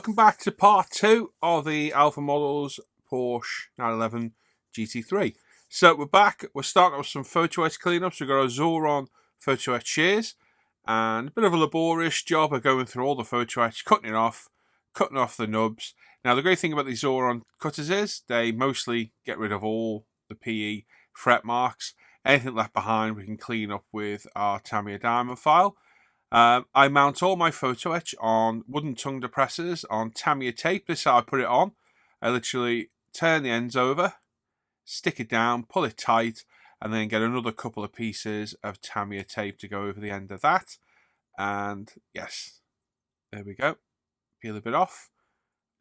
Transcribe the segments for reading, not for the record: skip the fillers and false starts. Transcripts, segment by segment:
Welcome back to part 2 of the Alpha Models Porsche 911 GT3. So we're back, we're starting with some photo-etched cleanups. We've got our Zoron photo-etched shears and a bit of a laborious job of going through all the photo-etched, cutting off the nubs. Now the great thing about these Zoron cutters is they mostly get rid of all the PE fret marks. Anything left behind we can clean up with our Tamiya diamond file. I mount all my photo etch on wooden tongue depressors on Tamiya tape. This is how I put it on. I literally turn the ends over, stick it down, pull it tight, and then get another couple of pieces of Tamiya tape to go over the end of that. And yes, there we go. Peel a bit off.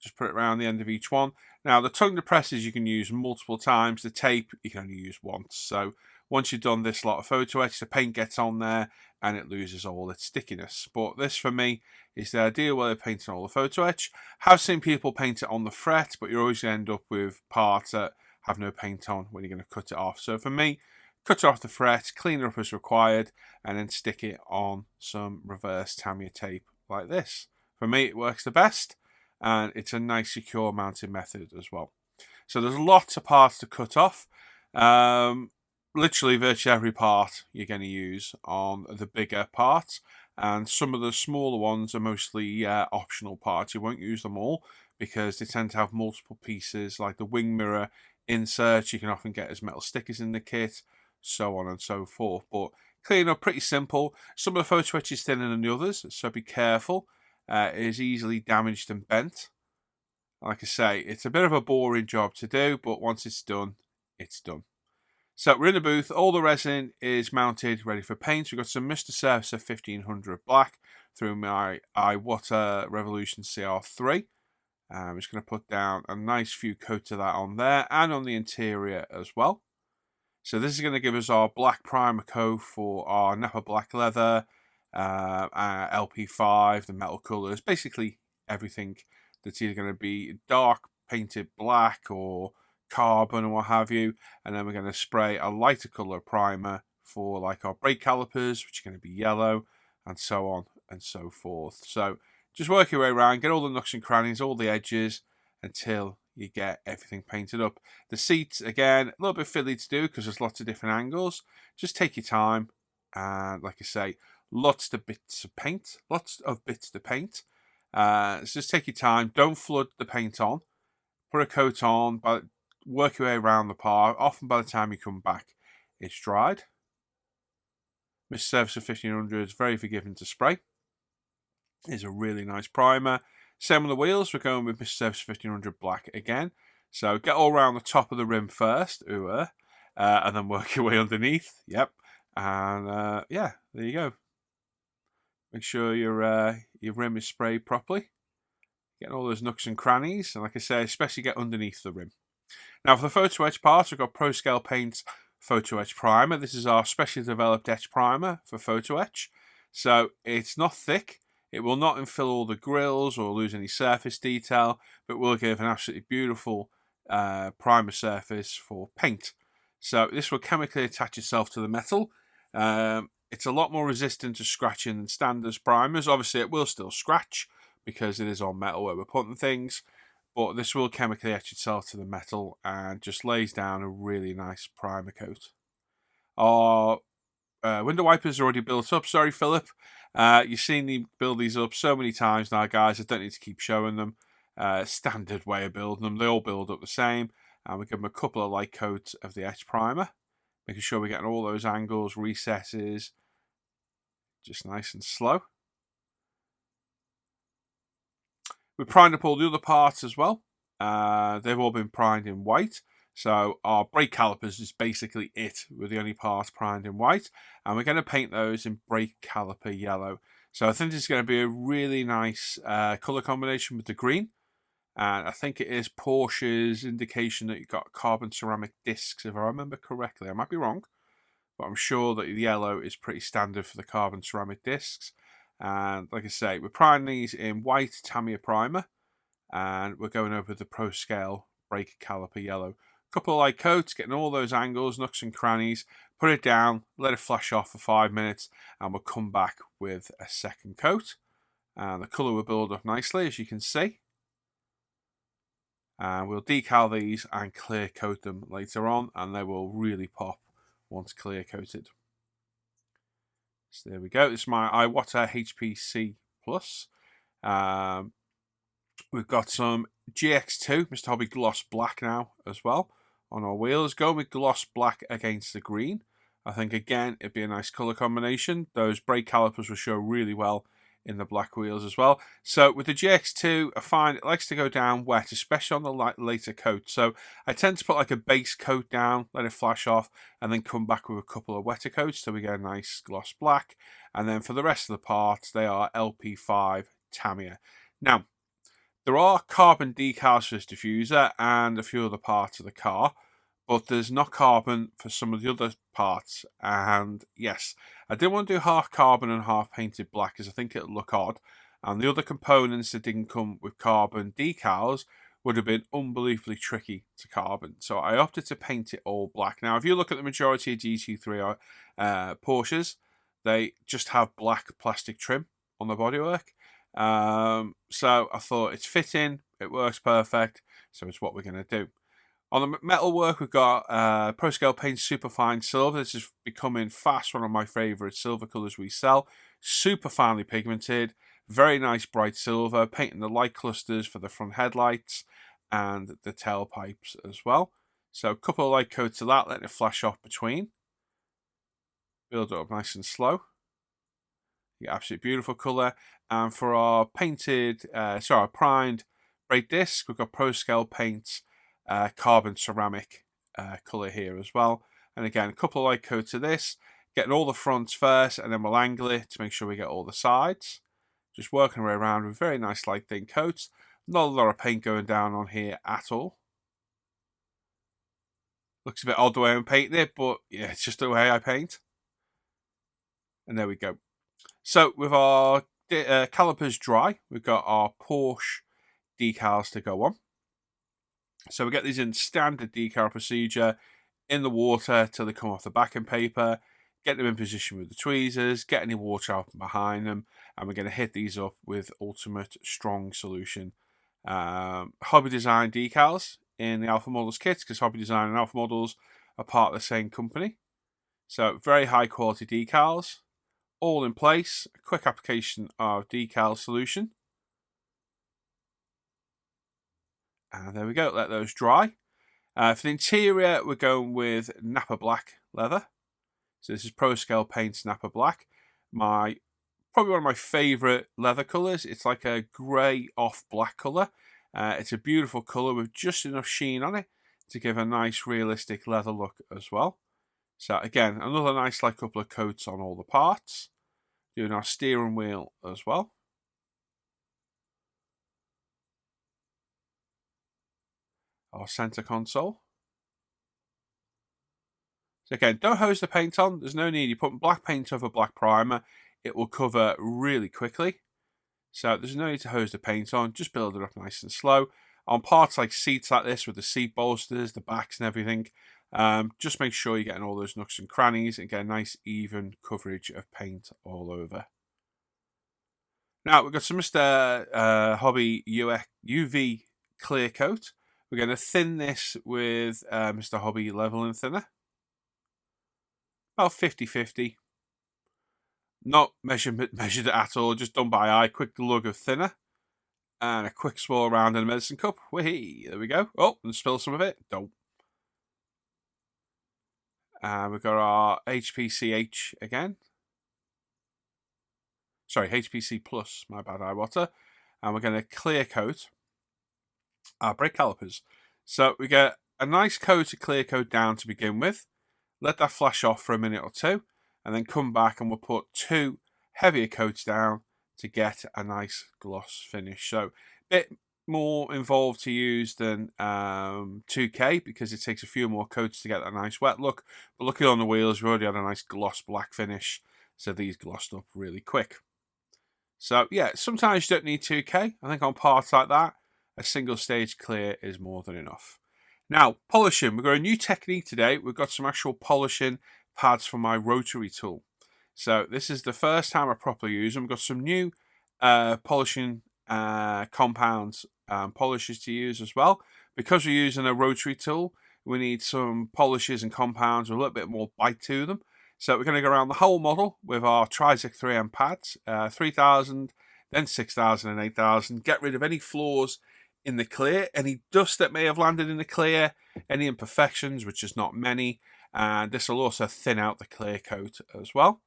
Just put it around the end of each one. Now the tongue depressors you can use multiple times. The tape you can only use once. So once you've done this lot of photo etch, the paint gets on there and it loses all its stickiness. But this for me is the ideal way of painting all the photo etch. Have seen people paint it on the fret, but you're always going to end up with parts that have no paint on when you're going to cut it off. So for me, cut off the fret, clean it up as required, and then stick it on some reverse Tamiya tape like this. For me, it works the best, and it's a nice secure mounting method as well. So there's lots of parts to cut off. Literally virtually every part you're going to use on the bigger parts, and some of the smaller ones are mostly optional parts. You won't use them all because they tend to have multiple pieces, like the wing mirror inserts. You can often get as metal stickers in the kit, so on and so forth. But cleaning up pretty simple. Some of the photo etch is thinner than the others, so be careful. It is easily damaged and bent. Like I say, it's a bit of a boring job to do, but once it's done, it's done. So we're in the booth, all the resin is mounted, ready for paint. We've got some Mr. Surfacer 1500 black through my iWater Revolution CR3. I'm just going to put down a nice few coats of that on there and on the interior as well. So this is going to give us our black primer coat for our Napa black leather, LP5, the metal colours, basically everything that's either going to be dark painted black or carbon and what have you. And then we're going to spray a lighter colour primer for like our brake calipers, which are going to be yellow, and so on and so forth. So just work your way around, get all the nooks and crannies, all the edges, until you get everything painted up. The seats, again, a little bit fiddly to do because there's lots of different angles. Just take your time, and like I say, lots of bits to paint. So just take your time. Don't flood the paint on. Put a coat on, but work your way around the part. Often by the time you come back, it's dried. Mr. Surfacer 1500 is very forgiving to spray. It's a really nice primer. Same on the wheels, we're going with Mr. Surfacer 1500 black again. So get all around the top of the rim first, and then work your way underneath. Yep, and yeah, there you go. Make sure your rim is sprayed properly. Getting all those nooks and crannies, and like I say, especially get underneath the rim. Now for the photo etch part, we've got Pro Scale Paint's photo etch primer. This is our specially developed etch primer for photo etch. So it's not thick. It will not infill all the grills or lose any surface detail, but will give an absolutely beautiful primer surface for paint. So this will chemically attach itself to the metal. It's a lot more resistant to scratching than standard primers. Obviously it will still scratch because it is on metal where we're putting things, but this will chemically etch itself to the metal and just lays down a really nice primer coat. Our window wipers are already built up. Sorry, Philip. You've seen me build these up so many times now, guys. I don't need to keep showing them. Standard way of building them. They all build up the same. And we give them a couple of light coats of the etch primer, making sure we're getting all those angles, recesses, just nice and slow. We primed up all the other parts as well. They've all been primed in white. So our brake calipers is basically it. We're the only parts primed in white. And we're going to paint those in brake caliper yellow. So I think this is going to be a really nice colour combination with the green. And I think it is Porsche's indication that you've got carbon ceramic discs, if I remember correctly. I might be wrong, but I'm sure that the yellow is pretty standard for the carbon ceramic discs. And like I say, we're priming these in white Tamiya primer, and we're going over the Pro Scale brake caliper yellow. Couple of light coats, getting all those angles, nooks and crannies, put it down, let it flash off for 5 minutes, and we'll come back with a second coat. And the colour will build up nicely, as you can see. And we'll decal these and clear coat them later on, and they will really pop once clear coated. So there we go. This is my Iwata HPC Plus. We've got some GX2 Mr. Hobby Gloss Black now as well on our wheels. Go with gloss black against the green. I think again it'd be a nice colour combination. Those brake calipers will show really well in the black wheels as well. So with the GX2, I find it likes to go down wet, especially on the later coat. So I tend to put like a base coat down, let it flash off, and then come back with a couple of wetter coats so we get a nice gloss black. And then for the rest of the parts, they are LP5 Tamiya. Now, there are carbon decals for this diffuser and a few other parts of the car, but there's not carbon for some of the other parts. And yes, I didn't want to do half carbon and half painted black because I think it'll look odd. And the other components that didn't come with carbon decals would have been unbelievably tricky to carbon. So I opted to paint it all black. Now, if you look at the majority of GT3 Porsches, they just have black plastic trim on the bodywork. So I thought it's fitting, it works perfect, so it's what we're going to do. On the metal work, we've got Pro Scale Paint Superfine Silver. This is becoming fast one of my favourite silver colours we sell. Super finely pigmented, very nice bright silver, painting the light clusters for the front headlights and the tailpipes as well. So a couple of light coats of that, letting it flash off between. Build it up nice and slow. Yeah, absolutely beautiful colour. And for our painted, our primed brake disc, we've got Pro Scale Paints carbon ceramic colour here as well. And again, a couple of light coats of this, getting all the fronts first, and then we'll angle it to make sure we get all the sides. Just working our way around with very nice light thin coats. Not a lot of paint going down on here at all. Looks a bit odd the way I'm painting it, but yeah, it's just the way I paint. And there we go. So with our calipers dry, we've got our Porsche decals to go on. So we get these in standard decal procedure in the water till they come off the backing paper, get them in position with the tweezers, get any water out behind them, and we're going to hit these up with Ultimate Strong Solution. Hobby Design decals in the Alpha Models kits, because Hobby Design and Alpha Models are part of the same company. So very high quality decals, all in place. A quick application of decal solution. And there we go, let those dry. For the interior, we're going with Napa Black leather. So this is Pro Scale Paints Napa Black. Probably one of my favourite leather colours. It's like a grey off black colour. It's a beautiful colour with just enough sheen on it to give a nice realistic leather look as well. So again, another nice like couple of coats on all the parts. Doing our steering wheel as well. Our centre console. So again, don't hose the paint on. There's no need. You put black paint over black primer. It will cover really quickly. So there's no need to hose the paint on. Just build it up nice and slow. On parts like seats like this with the seat bolsters, the backs and everything, just make sure you're getting all those nooks and crannies and get a nice even coverage of paint all over. Now we've got some Mr. Hobby UV clear coat. We're going to thin this with Mr. Hobby leveling thinner. About 50-50. Not measured at all, just done by eye. Quick lug of thinner. And a quick swirl around in a medicine cup. Whee! There we go. Oh, and spill some of it. Don't. And we've got our HPCH again. Sorry, HPC Plus, my bad, Iwata. And we're going to clear coat our brake calipers. So we get a nice coat of clear coat down to begin with. Let that flash off for a minute or two. And then come back and we'll put 2 heavier coats down to get a nice gloss finish. So a bit more involved to use than 2K because it takes a few more coats to get that nice wet look. But looking on the wheels, we already had a nice gloss black finish. So these glossed up really quick. So yeah, sometimes you don't need 2K. I think on parts like that, a single stage clear is more than enough. Now, polishing. We've got a new technique today. We've got some actual polishing pads for my rotary tool. So this is the first time I properly use them. We've got some new polishing compounds polishes to use as well. Because we're using a rotary tool, we need some polishes and compounds with a little bit more bite to them. So we're going to go around the whole model with our Trizac 3M pads, 3000, then 6000 and 8000. Get rid of any flaws in the clear, any dust that may have landed in the clear, any imperfections, which is not many, and this will also thin out the clear coat as well.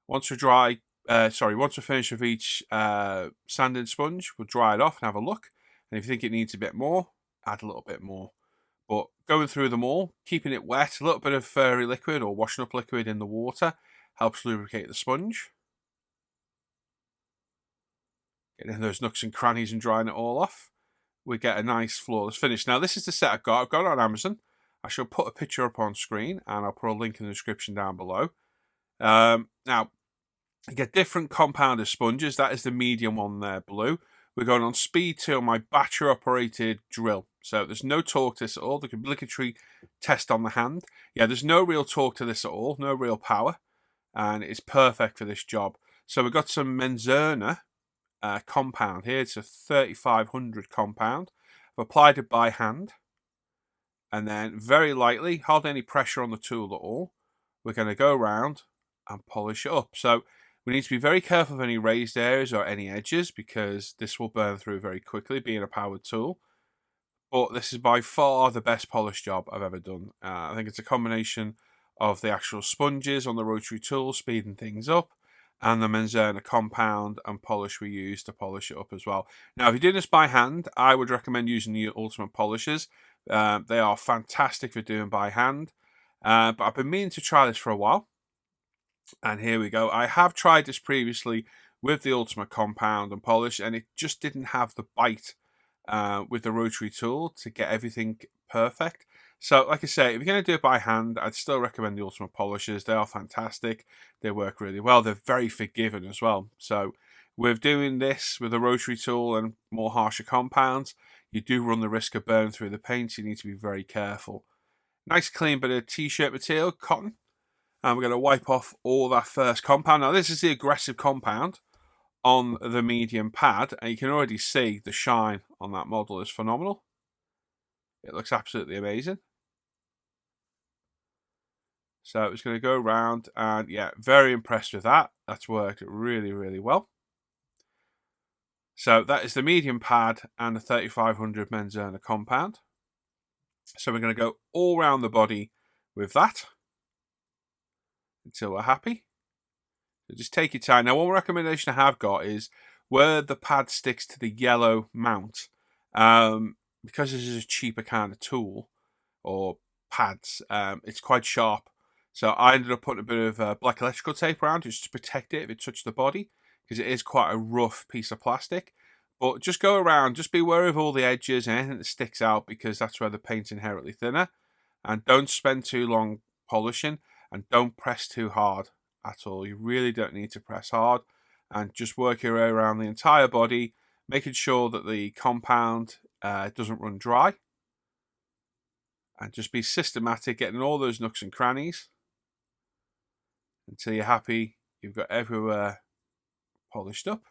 Once we're once we're finished with each sanding sponge, we'll dry it off and have a look. And if you think it needs a bit more, add a little bit more. But going through them all, keeping it wet, a little bit of furry liquid or washing up liquid in the water helps lubricate the sponge. Getting those nooks and crannies and drying it all off, we get a nice flawless finish. Now this is the set I've got. I've got it on Amazon. I shall put a picture up on screen and I'll put a link in the description down below. Now, you get different compounded sponges. That is the medium one there, blue. We're going on speed 2 on my battery operated drill. So there's no torque to this at all. The obligatory test on the hand. Yeah, there's no real torque to this at all. No real power. And it's perfect for this job. So we've got some Menzerner compound here. It's a 3500 compound. I've applied it by hand. And then very lightly, hardly any pressure on the tool at all, we're going to go around and polish it up. So we need to be very careful of any raised areas or any edges because this will burn through very quickly, being a powered tool. But this is by far the best polish job I've ever done. I think it's a combination of the actual sponges on the rotary tool, speeding things up, and the Menzerner compound and polish we use to polish it up as well. Now, if you're doing this by hand, I would recommend using the Ultimate polishers. They are fantastic for doing by hand. But I've been meaning to try this for a while. And here we go. I have tried this previously with the Ultimate compound and polish, and it just didn't have the bite with the rotary tool to get everything perfect. So, like I say, if you're going to do it by hand, I'd still recommend the Ultimate polishers. They are fantastic. They work really well. They're very forgiving as well. So, with doing this with a rotary tool and more harsher compounds, you do run the risk of burning through the paint. So you need to be very careful. Nice clean bit of t-shirt material, cotton. And we're going to wipe off all that first compound. Now, this is the aggressive compound on the medium pad. And you can already see the shine on that model is phenomenal. It looks absolutely amazing. So it's going to go around and yeah, very impressed with that. That's worked really, really well. So that is the medium pad and the 3500 Menzerner compound. So we're going to go all around the body with that until we're happy. So just take your time. Now, one recommendation I have got is where the pad sticks to the yellow mount, because this is a cheaper kind of tool or pads, it's quite sharp. So I ended up putting a bit of black electrical tape around just to protect it if it touched the body, because it is quite a rough piece of plastic. But just go around, just be wary of all the edges and anything that sticks out, because that's where the paint's inherently thinner. And don't spend too long polishing, and don't press too hard at all. You really don't need to press hard, and just work your way around the entire body, making sure that the compound doesn't run dry. And just be systematic, getting all those nooks and crannies until you're happy you've got everywhere polished up.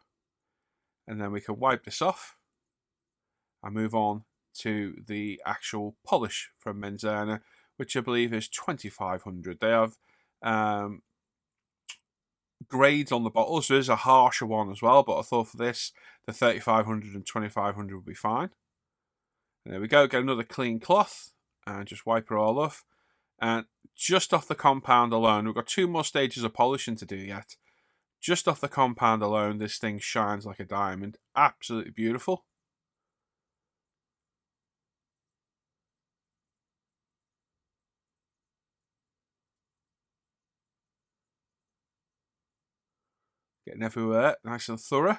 And then we can wipe this off and move on to the actual polish from Menzerner, which I believe is 2500. They have grades on the bottles. There is a harsher one as well, but I thought for this, the 3500 and 2500 would be fine. And there we go. Get another clean cloth and just wipe it all off. And just off the compound alone, we've got 2 more stages of polishing to do yet. Just off the compound alone, this thing shines like a diamond. Absolutely beautiful. Getting everywhere, nice and thorough.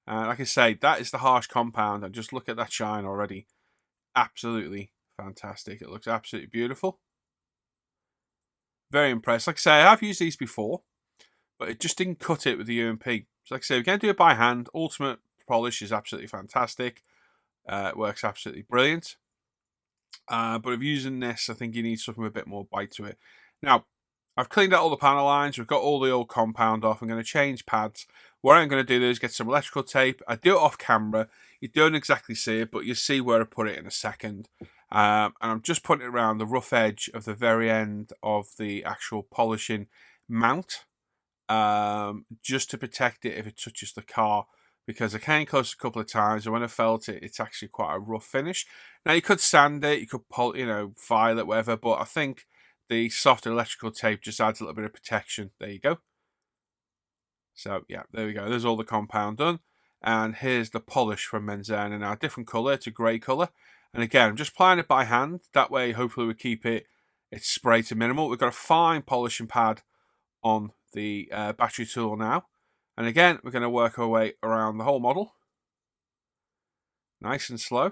And like I say, that is the harsh compound. And just look at that shine already. Absolutely fantastic. It looks absolutely beautiful. Very impressed. Like I say, I have used these before, but it just didn't cut it with the UMP. So like I say, we can do it by hand. Ultimate polish is absolutely fantastic. It works absolutely brilliant. But if using this, I think you need something with a bit more bite to it. Now, I've cleaned out all the panel lines. We've got all the old compound off. I'm going to change pads. What I'm going to do is get some electrical tape. I do it off camera. You don't exactly see it, but you'll see where I put it in a second. And I'm just putting it around the rough edge of the very end of the actual polishing mount, just to protect it if it touches the car, because I came close a couple of times, and when I felt it, it's actually quite a rough finish. Now, you could sand it, you could file it, whatever, but I think the soft electrical tape just adds a little bit of protection. There you go. So yeah, there we go. There's all the compound done. And here's the polish from Menzana. Now, different colour, it's a grey colour. And again, I'm just applying it by hand. That way, hopefully we keep its spray to minimal. We've got a fine polishing pad on the battery tool now. And again, we're going to work our way around the whole model. Nice and slow.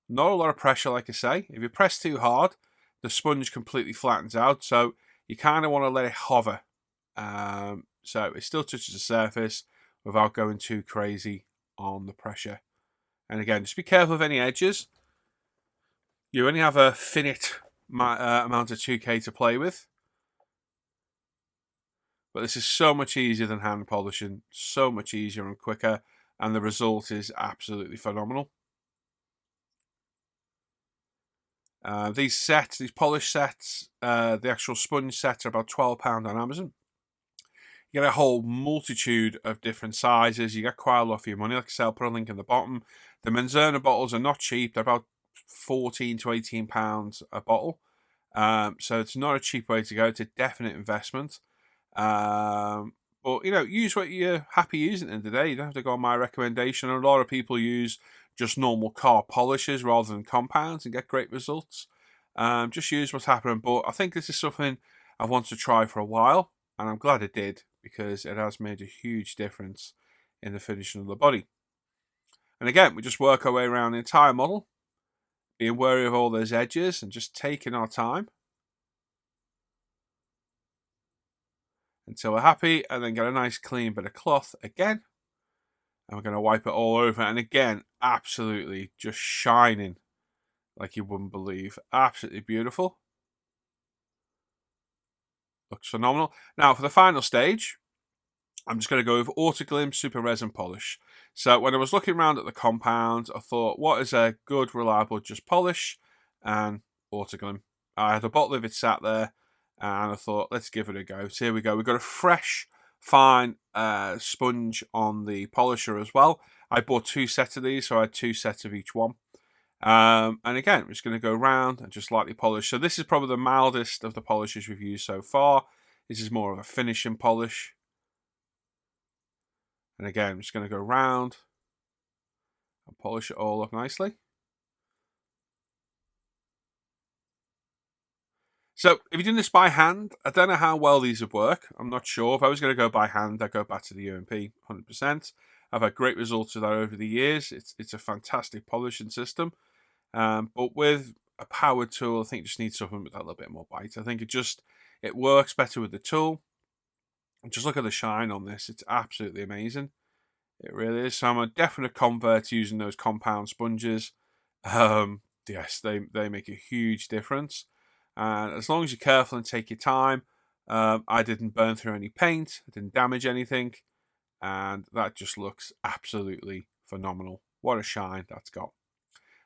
Not a lot of pressure, like I say. If you press too hard, the sponge completely flattens out. So you kind of want to let it hover. So it still touches the surface without going too crazy on the pressure. And again, just be careful of any edges. You only have a finite amount of 2K to play with. But this is so much easier than hand polishing. So much easier and quicker. And the result is absolutely phenomenal. These polish sets, the actual sponge sets are about £12 on Amazon. You get a whole multitude of different sizes. You get quite a lot for your money. Like I said, I'll put a link in the bottom. The Menzana bottles are not cheap. They're about £14 to £18 a bottle. So it's not a cheap way to go. It's a definite investment. But, use what you're happy using in the day. You don't have to go on my recommendation. A lot of people use just normal car polishes rather than compounds and get great results. Just use what's happening. But I think this is something I've wanted to try for a while. And I'm glad I did, because it has made a huge difference in the finishing of the body. And again, we just work our way around the entire model, being wary of all those edges and just taking our time until we're happy, and then get a nice clean bit of cloth again. And we're going to wipe it all over. And again, absolutely just shining like you wouldn't believe. Absolutely beautiful. Looks phenomenal. Now, for the final stage, I'm just going to go with Autoglim Super Resin Polish. So when I was looking around at the compounds, I thought, what is a good, reliable, just polish? And Autoglim. I had a bottle of it sat there, and I thought, let's give it a go. So here we go. We've got a fresh, fine sponge on the polisher as well. I bought 2 sets of these, so I had 2 sets of each one. And again, we're just going to go around and just lightly polish. So this is probably the mildest of the polishes we've used so far. This is more of a finishing polish. And again, I'm just going to go around and polish it all up nicely. So if you're doing this by hand, I don't know how well these would work. I'm not sure. If I was going to go by hand, I'd go back to the UMP 100%. I've had great results with that over the years. It's a fantastic polishing system. But with a powered tool, I think you just need something with a little bit more bite. I think it works better with the tool. And just look at the shine on this. It's absolutely amazing. It really is. So I'm a definite convert to using those compound sponges. Yes, they make a huge difference. And as long as you're careful and take your time, I didn't burn through any paint. I didn't damage anything. And that just looks absolutely phenomenal. What a shine that's got.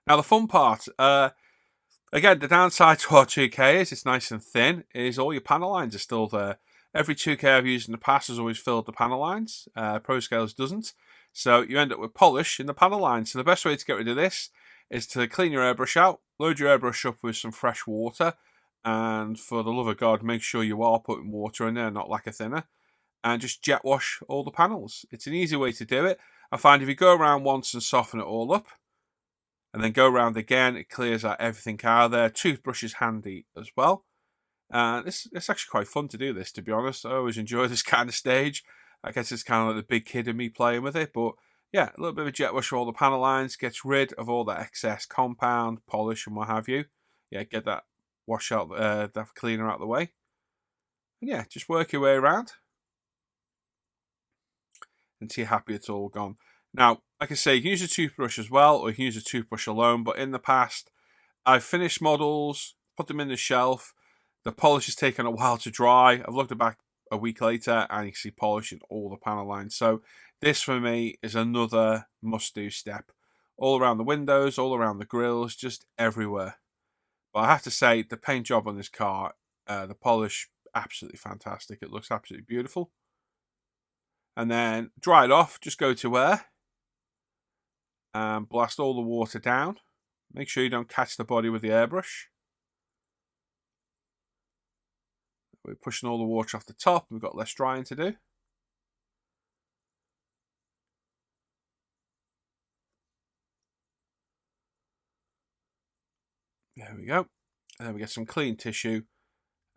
Now, the fun part, again, the downside to our 2K is it's nice and thin, is all your panel lines are still there. Every 2K I've used in the past has always filled the panel lines. ProScales doesn't. So you end up with polish in the panel lines. So the best way to get rid of this is to clean your airbrush out, load your airbrush up with some fresh water, and for the love of God, make sure you are putting water in there, not lacquer thinner, and just jet wash all the panels. It's an easy way to do it. I find if you go around once and soften it all up, and then go around again, it clears out everything out of there. Toothbrush is handy as well. It's actually quite fun to do this, to be honest. I always enjoy this kind of stage. I guess it's kind of like the big kid in me playing with it. But yeah, a little bit of a jet wash for all the panel lines. Gets rid of all the excess compound, polish and what have you. Yeah, get that wash out, that cleaner out of the way. And yeah, just work your way around until you're happy it's all gone. Now, like I say, you can use a toothbrush as well, or you can use a toothbrush alone. But in the past, I've finished models, put them in the shelf. The polish has taken a while to dry. I've looked back a week later and you see polish in all the panel lines. So this for me is another must-do step. All around the windows, all around the grills, just everywhere. But I have to say, the paint job on this car, the polish, absolutely fantastic. It looks absolutely beautiful. And then dry it off, just go to air and blast all the water down. Make sure you don't catch the body with the airbrush. We're pushing all the water off the top. We've got less drying to do. There we go. And then we get some clean tissue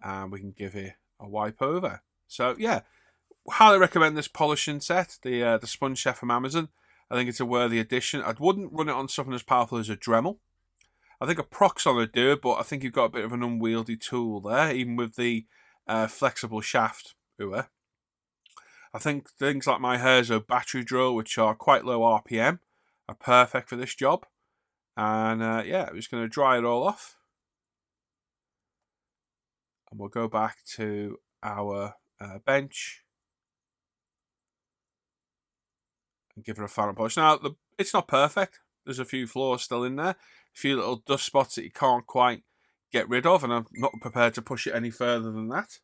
and we can give it a wipe over. So yeah, highly recommend this polishing set, the sponge set from Amazon. I think it's a worthy addition. I wouldn't run it on something as powerful as a Dremel. I think a Proxxon would do it, but I think you've got a bit of an unwieldy tool there, even with the flexible shaft. I think things like my Herzo battery drill, which are quite low RPM, are perfect for this job. And yeah, I'm just going to dry it all off. And we'll go back to our bench and give it a final polish. Now, it's not perfect. There's a few flaws still in there. A few little dust spots that you can't quite get rid of, and I'm not prepared to push it any further than that.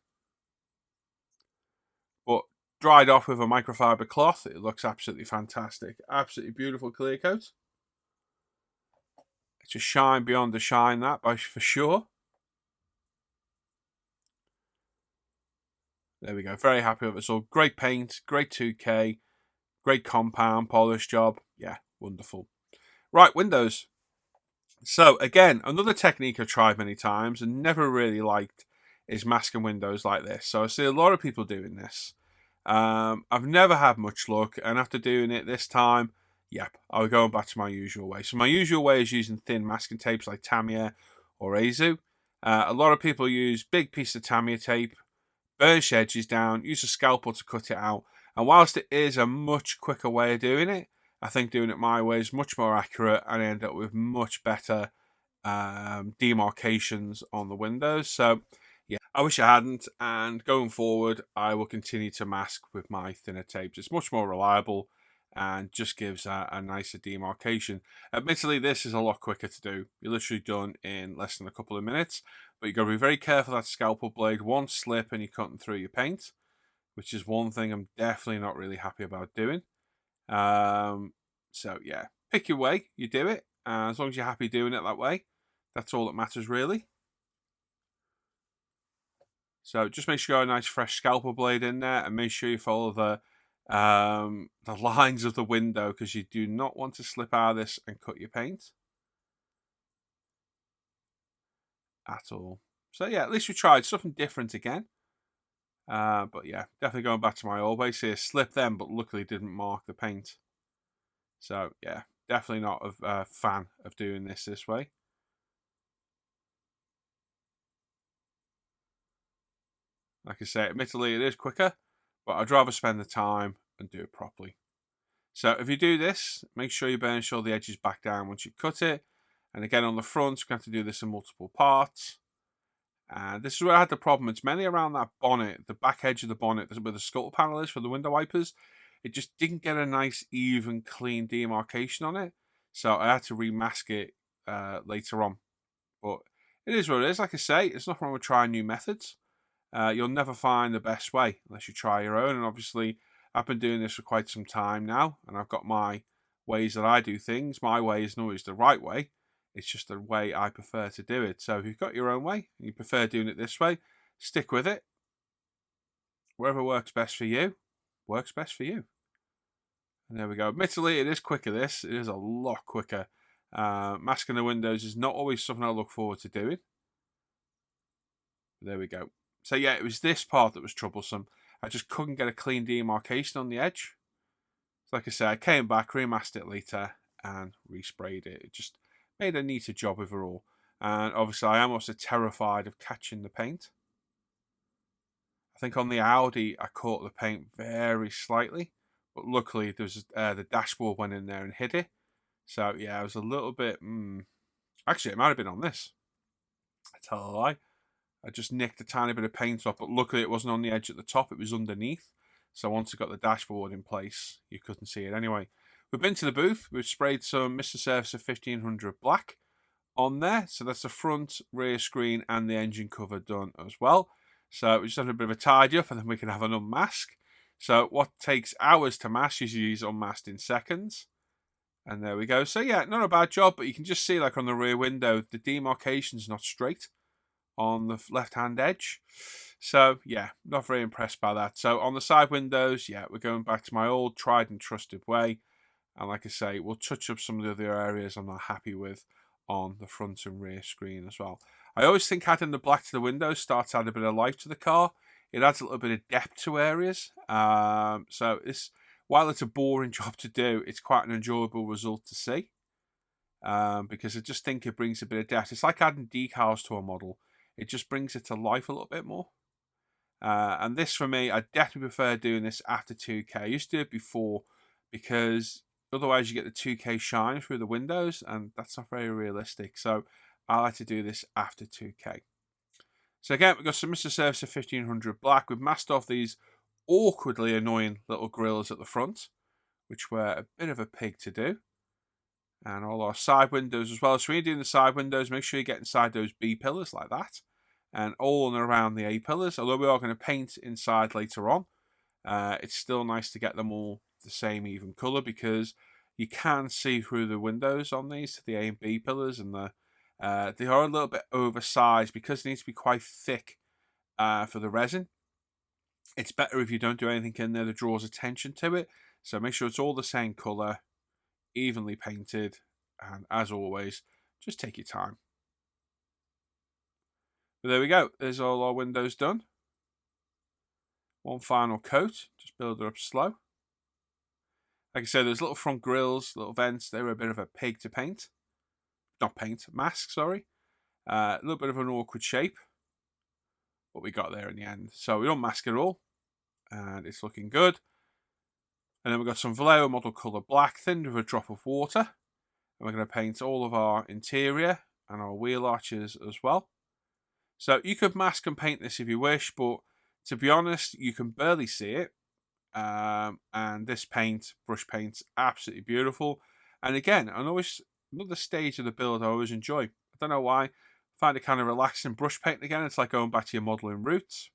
But dried off with a microfiber cloth, it looks absolutely fantastic. Absolutely beautiful clear coat. It's a shine beyond a shine, that for sure. There we go. Very happy with it. So great paint, great 2K, great compound polish job. Yeah, wonderful. Right, windows. So again, another technique I've tried many times and never really liked is masking windows like this. So I see a lot of people doing this. I've never had much luck, and after doing it this time, yep, I was going back to my usual way. So my usual way is using thin masking tapes like Tamiya or Aizu. A lot of people use big piece of Tamiya tape, burnish edges down, use a scalpel to cut it out. And whilst it is a much quicker way of doing it, I think doing it my way is much more accurate and I end up with much better demarcations on the windows. So yeah, I wish I hadn't, and going forward I will continue to mask with my thinner tapes. It's much more reliable and just gives a nicer demarcation. Admittedly, this is a lot quicker to do. You're literally done in less than a couple of minutes, but you've got to be very careful of that scalpel blade. One slip and you're cutting through your paint, which is one thing I'm definitely not really happy about doing. So yeah, pick your way, you do it. As long as you're happy doing it that way, that's all that matters really. So just make sure you got a nice fresh scalpel blade in there, and make sure you follow the lines of the window, because you do not want to slip out of this and cut your paint at all. So yeah, at least we tried something different again. But yeah, definitely going back to my old ways here. Slip them, but luckily didn't mark the paint. So yeah, definitely not a fan of doing this way. Like I say, admittedly it is quicker, but I'd rather spend the time and do it properly. So if you do this, make sure you burnish all the edges back down once you cut it. And again on the front, we're going to have to do this in multiple parts. And this is where I had the problem. It's mainly around that bonnet, the back edge of the bonnet where the scuttle panel is for the window wipers. It just didn't get a nice, even, clean demarcation on it. So I had to remask it later on. But it is what it is. Like I say, there's nothing wrong with trying new methods. You'll never find the best way unless you try your own. And obviously, I've been doing this for quite some time now. And I've got my ways that I do things. My way isn't always the right way. It's just the way I prefer to do it. So if you've got your own way and you prefer doing it this way, stick with it. Wherever works best for you, works best for you. And there we go. Admittedly, it is quicker this. It is a lot quicker. Masking the windows is not always something I look forward to doing. There we go. So yeah, it was this part that was troublesome. I just couldn't get a clean demarcation on the edge. So like I said, I came back, remasked it later, and resprayed it. It just made a neater job overall. And obviously I am also terrified of catching the paint. I think on the Audi I caught the paint very slightly, but luckily there was the dashboard went in there and hit it. So yeah, I was a little bit actually it might have been on this. I tell a lie. I just nicked a tiny bit of paint off, but luckily it wasn't on the edge at the top, it was underneath. So once I got the dashboard in place, you couldn't see it anyway. We've been to the booth, we've sprayed some Mr. Surfacer 1500 black on there. So that's the front, rear screen and the engine cover done as well. So we just have a bit of a tidy up and then we can have an unmask. So what takes hours to mask usually is unmasked in seconds. And there we go. So yeah, not a bad job, but you can just see like on the rear window, the demarcation's not straight on the left-hand edge. So yeah, not very impressed by that. So on the side windows, yeah, we're going back to my old tried and trusted way. And like I say, we'll touch up some of the other areas I'm not happy with on the front and rear screen as well. I always think adding the black to the windows starts to add a bit of life to the car. It adds a little bit of depth to areas. So while it's a boring job to do, it's quite an enjoyable result to see. Because I just think it brings a bit of depth. It's like adding decals to a model. It just brings it to life a little bit more. And this for me, I definitely prefer doing this after 2K. I used to do it before because otherwise you get the 2K shine through the windows and that's not very realistic. So I like to do this after 2K. So again, we've got some Mr. Surfacer 1500 black. We've masked off these awkwardly annoying little grills at the front, which were a bit of a pig to do. And all our side windows as well. So when you're doing the side windows, make sure you get inside those B pillars like that. And all and around the A pillars. Although we are going to paint inside later on, it's still nice to get them all the same even colour because you can see through the windows on these to the A and B pillars, and they are a little bit oversized because they need to be quite thick for the resin. It's better if you don't do anything in there that draws attention to it. So make sure it's all the same colour, evenly painted, and as always, just take your time. But there we go, there's all our windows done. One final coat, just build it up slow. Like I said, there's little front grills, little vents, they were a bit of a pig to paint. Not paint, mask, sorry. A little bit of an awkward shape, but we got there in the end. So we don't mask it all, and it's looking good. And then we've got some Vallejo model colour black, thinned with a drop of water. And we're going to paint all of our interior and our wheel arches as well. So you could mask and paint this if you wish, but to be honest, you can barely see it. And this paint, brush paint's absolutely beautiful. And again, another stage of the build I always enjoy. I don't know why. I find it kind of relaxing. Brush paint again, it's like going back to your modelling roots.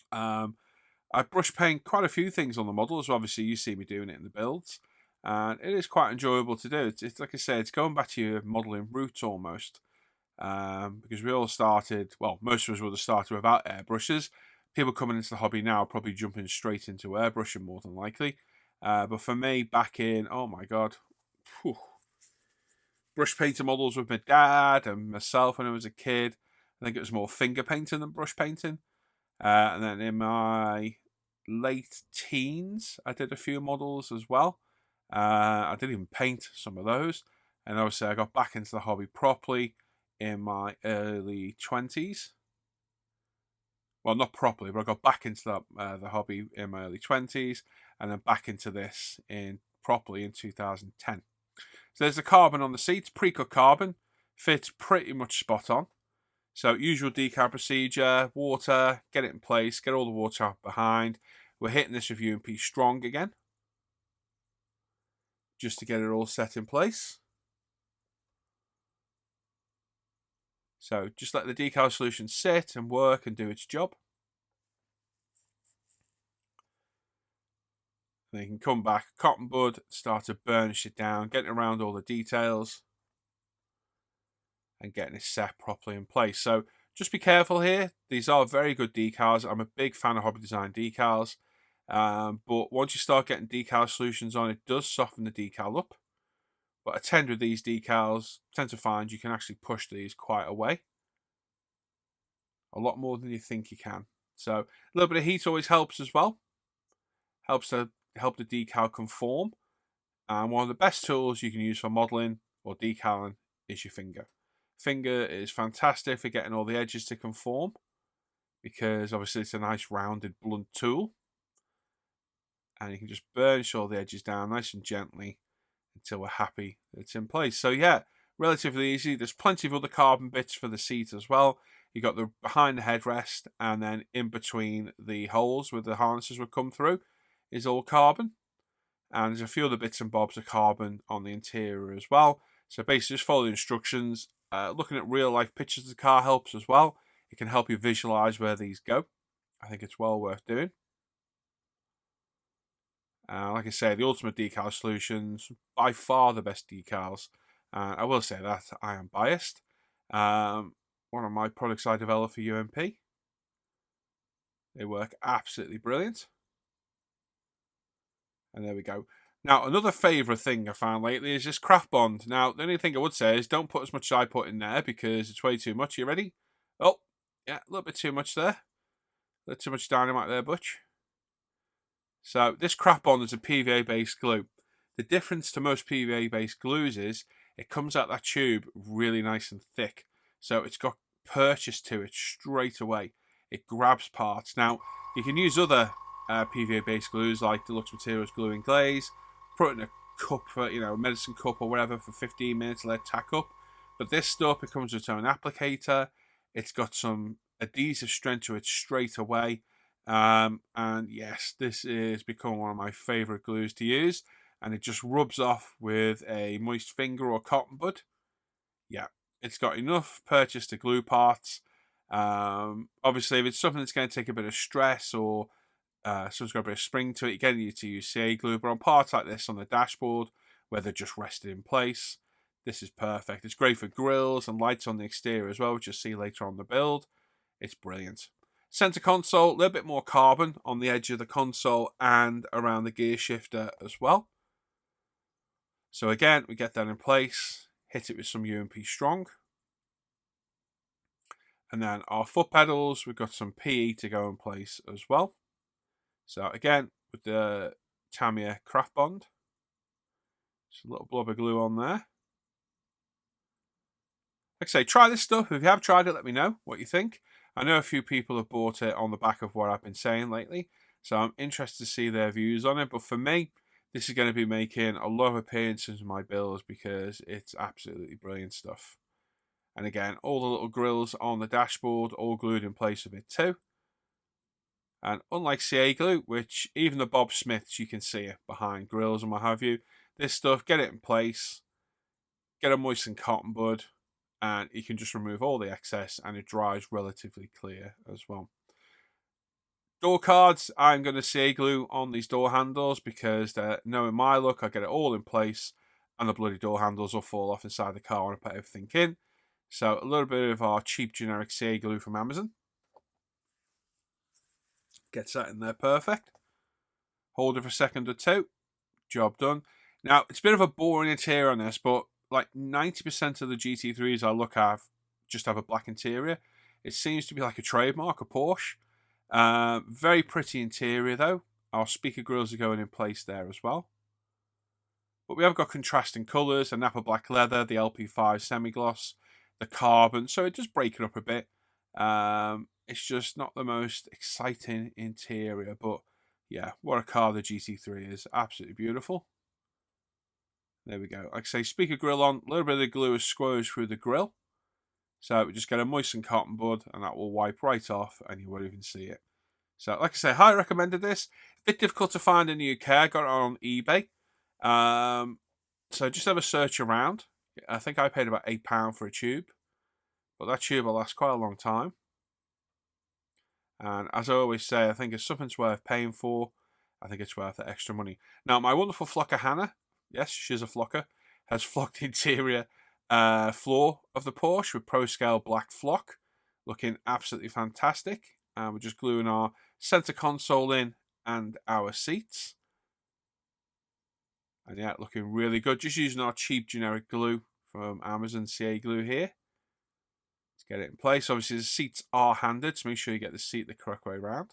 I brush paint quite a few things on the models. Obviously, you see me doing it in the builds. And it is quite enjoyable to do. It's like I said, it's going back to your modelling roots almost. Because we all started, well, most of us would have started without airbrushes. People coming into the hobby now are probably jumping straight into airbrushing more than likely. But for me, back in, oh my God, brush painting models with my dad and myself when I was a kid. I think it was more finger painting than brush painting. And then in my late teens, I did a few models as well. I didn't even paint some of those. And obviously I got back into the hobby properly in my early 20s. Well, not properly, but I got back into the hobby in my early 20s, and then back into this properly in 2010. So there's the carbon on the seats, pre-cut carbon, fits pretty much spot on. So usual decal procedure, water, get it in place, get all the water out behind. We're hitting this with UMP Strong again, just to get it all set in place. So just let the decal solution sit and work and do its job. And you can come back, cotton bud, start to burnish it down, getting around all the details and getting it set properly in place. So just be careful here. These are very good decals. I'm a big fan of hobby design decals. But once you start getting decal solutions on, it does soften the decal up. But I tend with these decals, tend to find you can actually push these quite away. A lot more than you think you can. So a little bit of heat always helps as well. Helps to help the decal conform. And one of the best tools you can use for modelling or decaling is your finger. Finger is fantastic for getting all the edges to conform, because obviously it's a nice rounded blunt tool. And you can just burnish all the edges down nice and gently until we're happy that it's in place. So yeah, relatively easy. There's plenty of other carbon bits for the seat as well. You got the behind the headrest, and then in between the holes where the harnesses would come through is all carbon. And there's a few other bits and bobs of carbon on the interior as well. So basically just follow the instructions. Looking at real life pictures of the car helps as well. It can help you visualize where these go. I think it's well worth doing. Like I say, the Ultimate Decal Solutions, by far the best decals. I will say that I am biased. One of my products I developed for UMP. They work absolutely brilliant. And there we go. Now, another favourite thing I found lately is this craft bond. Now, the only thing I would say is don't put as much as I put in there because it's way too much. You ready? Oh, yeah, a little bit too much there. A little too much dynamite there, Butch. So this craft bond is a PVA-based glue. The difference to most PVA-based glues is it comes out that tube really nice and thick. So it's got purchase to it straight away. It grabs parts. Now, you can use other PVA-based glues like Deluxe Materials Glue and Glaze. Put it in a cup for, a medicine cup or whatever for 15 minutes, let it tack up. But this stuff, it comes with its own applicator. It's got some adhesive strength to it straight away. And yes, this is become one of my favourite glues to use. And it just rubs off with a moist finger or cotton bud. Yeah, it's got enough purchase to glue parts. Obviously, if it's something that's going to take a bit of stress or someone's got a bit of spring to it, you get to use CA glue. But on parts like this on the dashboard, where they're just rested in place, this is perfect. It's great for grills and lights on the exterior as well, which you'll see later on the build. It's brilliant. Center console, a little bit more carbon on the edge of the console and around the gear shifter as well. So again, we get that in place, hit it with some UMP Strong. And then our foot pedals, we've got some PE to go in place as well. So again, with the Tamiya craft bond, just a little blob of glue on there. Like I say, try this stuff. If you have tried it, let me know what you think. I know a few people have bought it on the back of what I've been saying lately, so I'm interested to see their views on it. But for me, this is going to be making a lot of appearances in my builds because it's absolutely brilliant stuff. And again, all the little grills on the dashboard, all glued in place with it too. And unlike CA glue, which even the Bob Smiths, you can see it behind grills and what have you, this stuff, get it in place, get a moistened cotton bud, and you can just remove all the excess and it dries relatively clear as well. Door cards, I'm going to CA glue on these door handles because knowing my look, I get it all in place and the bloody door handles will fall off inside the car when I put everything in. So a little bit of our cheap generic CA glue from Amazon. Gets that in there perfect. Hold it for a second or two. Job done. Now, it's a bit of a boring interior on this, but like 90% of the GT3s I look at just have a black interior. It seems to be like a trademark, a Porsche. Very pretty interior though. Our speaker grills are going in place there as well. But we have got contrasting colours, the Napa black leather, the LP5 semi-gloss, the carbon, so it does break it up a bit. It's just not the most exciting interior, but yeah, what a car the GT3 is. Absolutely beautiful. There we go. Like I say, speaker grill on, a little bit of the glue is squoze through the grill. So we just get a moistened cotton bud and that will wipe right off and you won't even see it. So like I say, highly recommended this. A bit difficult to find in the UK. I got it on eBay. So just have a search around. I think I paid about £8 for a tube. But that tube will last quite a long time. And as I always say, I think if something's worth paying for, I think it's worth the extra money. Now, my wonderful flocker Hannah, yes, she's a flocker, has flocked the interior floor of the Porsche with Pro Scale black flock, looking absolutely fantastic. And we're just gluing our center console in and our seats. And yeah, looking really good. Just using our cheap generic glue from Amazon CA glue here. Get it in place. Obviously, the seats are handed, so make sure you get the seat the correct way around.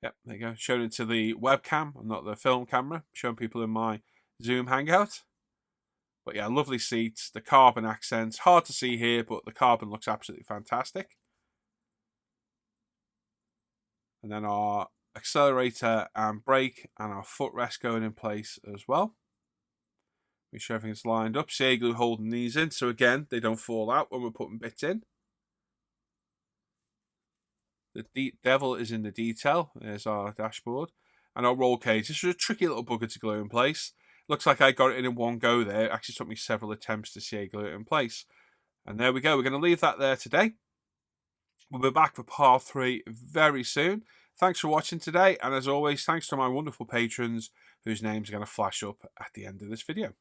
Yep, there you go. Showing it to the webcam, not the film camera. Showing people in my Zoom hangout. But yeah, lovely seats. The carbon accents. Hard to see here, but the carbon looks absolutely fantastic. And then our accelerator and brake and our footrest going in place as well. Make sure everything's lined up. CA glue holding these in, so again, they don't fall out when we're putting bits in. The devil is in the detail. There's our dashboard. And our roll cage. This is a tricky little bugger to glue in place. Looks like I got it in one go there. It actually took me several attempts to CA glue it in place. And there we go. We're going to leave that there today. We'll be back for part 3 very soon. Thanks for watching today. And as always, thanks to my wonderful patrons whose names are going to flash up at the end of this video.